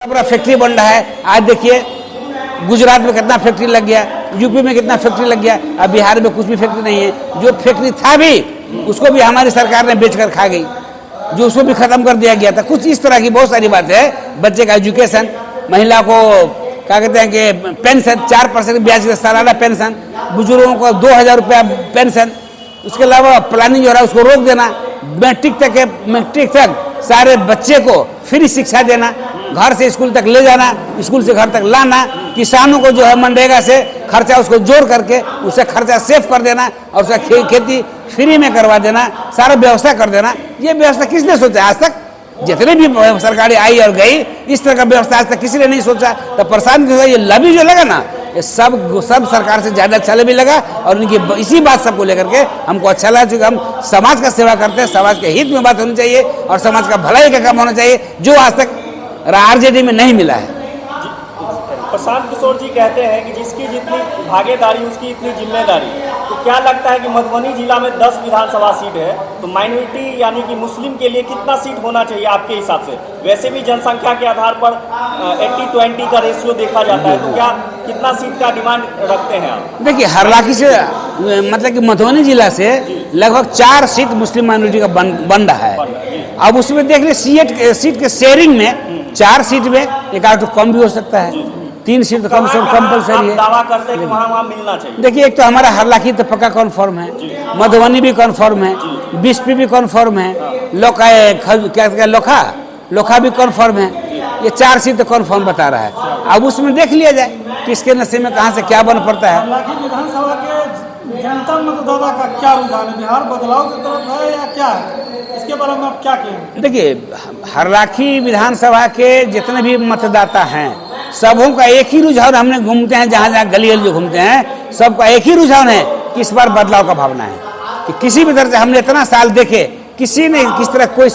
बड़ा फैक्ट्री बन रहा है। आज देखिए गुजरात में कितना फैक्ट्री लग गया, यूपी में कितना फैक्ट्री लग गया। अब बिहार में कुछ भी फैक्ट्री नहीं है। जो फैक्ट्री था भी उसको भी हमारी सरकार ने बेचकर खा गई, जो उसको भी खत्म कर दिया गया था। कुछ इस तरह की बहुत सारी बातें है। बच्चे का एजुकेशन, महिला को क्या कहते हैं कि पेंशन 4% ब्याज का सालाना पेंशन, बुजुर्गों को 2000 रुपया पेंशन। उसके अलावा प्लानिंग जो रहा है उसको रोक देना। मैट्रिक तक सारे बच्चे को फ्री शिक्षा देना, घर से स्कूल तक ले जाना, स्कूल से घर तक लाना। किसानों को जो है मनरेगा से खर्चा उसको जोड़ करके उससे खर्चा सेव कर देना और उसका खेती फ्री में करवा देना, सारा व्यवस्था कर देना। ये व्यवस्था किसने सोचा? आज तक जितने भी सरकारें आई और गई, इस तरह का व्यवस्था आज तक किसी ने नहीं सोचा। तो प्रशांत ये लबी जो लगा ना, ये सब सरकार से ज़्यादा अच्छा लबी लगा। और उनकी इसी बात सबको लेकर के हमको अच्छा लगा, क्योंकि हम समाज का सेवा करते हैं। समाज के हित में बात होनी चाहिए और समाज का भलाई का काम होना चाहिए, जो आज तक आरजेडी में नहीं मिला है। प्रशांत किशोर जी कहते हैं कि जिसकी जितनी भागीदारी उसकी इतनी जिम्मेदारी। तो क्या लगता है कि मधुबनी जिला में 10 विधानसभा सीट है, तो माइनॉरिटी यानी कि मुस्लिम के लिए कितना सीट होना चाहिए आपके हिसाब से? वैसे भी जनसंख्या के आधार पर 80-20 का रेशियो देखा जाता है, तो क्या कितना सीट का डिमांड रखते हैं आप? देखिए, हरलाखी से मतलब कि मधुबनी जिला से लगभग 4 सीट मुस्लिम माइनॉरिटी का बन रहा है। अब उसमें देख लीजिए सीट के शेयरिंग में 4 सीट में एक आध कम भी हो सकता है, 3 सीट तो कम से कम कंपलसरी है। दावा करते हैं कि वहाँ मिलना चाहिए। देखिए, एक तो हमारा हरलाखी तो पक्का कन्फर्म है, मधुबनी भी कन्फर्म है, बिस्पी भी कन्फर्म है, लोखा भी कन्फर्म है। ये 4 सीट तो कन्फर्म बता रहा है। अब उसमें देख लिया जाए किसके नशे में कहाँ से क्या बन पड़ता है। विधानसभा के जनता मतदाता का क्या रुझान है? बिहार बदलाव की तरफ है या क्या है? इसके बारे में आप क्या कहेंगे? देखिए, हरलाखी विधानसभा के जितने भी मतदाता हैं, सबों का एक ही रुझान, हमने घूमते हैं जहाँ जहाँ गली गली घूमते हैं, सबका एक ही रुझान है कि इस बार बदलाव का भावना है। कि किसी भी तरह से हमने इतना साल देखे, किसी ने किस तरह कोई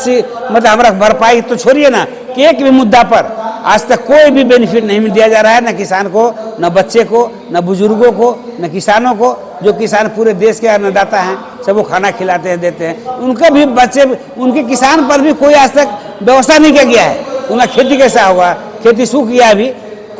मतलब हमारा भरपाई तो छोड़िए ना, कि एक भी मुद्दा पर आज तक कोई भी बेनिफिट नहीं दिया जा रहा है, न किसान को, न बच्चे को, न बुजुर्गों को, न किसानों को। जो किसान पूरे देश के अन्नदाता हैं, सबको खाना खिलाते हैं, देते हैं। उनके भी बच्चे, उनके किसान पर भी कोई आज तक व्यवस्था नहीं किया गया है। उनका खेती कैसा होगा, खेती सूख गया, अभी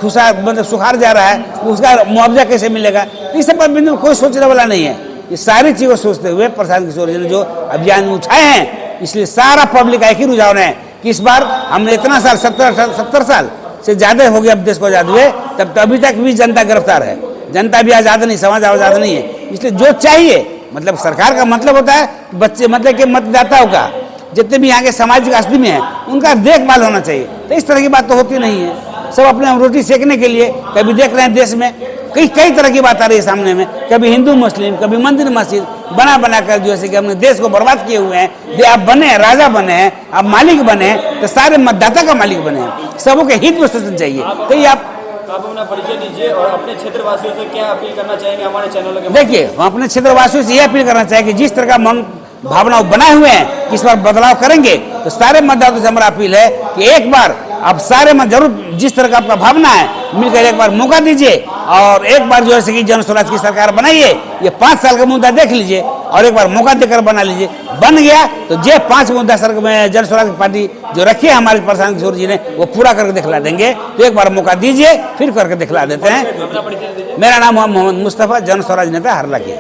मतलब सुखाड़ जा रहा है, उसका मुआवजा कैसे मिलेगा, इस सब पर बिल्कुल कोई सोचने वाला नहीं है। ये सारी चीज़ों सोचते हुए प्रशांत किशोर जी ने जो अभियान उठाए हैं, इसलिए सारा पब्लिक का एक ही रुझान है कि इस बार हमने इतना साल 70 साल से ज़्यादा हो गया अब देश को आज़ाद हुए, तब अभी तक भी जनता गिरफ्तार है। जनता भी आज़ाद नहीं, समाज आज़ाद नहीं है। इसलिए जो चाहिए, मतलब सरकार का मतलब होता है बच्चे, मतलब कि मतदाताओं का जितने भी यहाँ के सामाजिक स्थिति में है उनका देखभाल होना चाहिए। तो इस तरह की बात तो होती नहीं है। सब अपने रोटी सेकने के लिए, कभी देख रहे हैं देश में कई तरह की बात आ रही है सामने में, कभी हिंदू मुस्लिम, कभी मंदिर मस्जिद बना कर जैसे कि हमने देश को बर्बाद किए हुए हैं। आप बने हैं, राजा बने हैं, आप मालिक बने हैं, तो सारे मतदाता का मालिक बने हैं। सबों के हित में सोचना चाहिए। तो ये आप अपना परिचय दीजिए और अपने क्षेत्रवासियों से क्या अपील करना चाहेंगे हमारे चैनल के? देखिए, हम अपने क्षेत्रवासियों से ये अपील करना चाहेंगे कि जिस तरह का मन भावना बनाए हुए हैं कि इस बार बदलाव करेंगे, तो सारे मतदाताओं से हमारा अपील है कि एक बार आप सारे मत जरूर, जिस तरह का आपका भावना है, मिलकर एक बार मौका दीजिए और एक बार जो है कि जन स्वराज की सरकार बनाइए। ये 5 साल का मुद्दा देख लीजिए और एक बार मौका देकर बना लीजिए। बन गया तो ये 5 मुद्दा सर में जन स्वराज की पार्टी जो रखी है हमारे प्रशांत किशोर जी ने, वो पूरा करके दिखला देंगे। तो एक बार मौका दीजिए, फिर करके दिखला देते हैं। मेरा नाम मोहम्मद मुस्तफा, जन स्वराज नेता हरलाखी।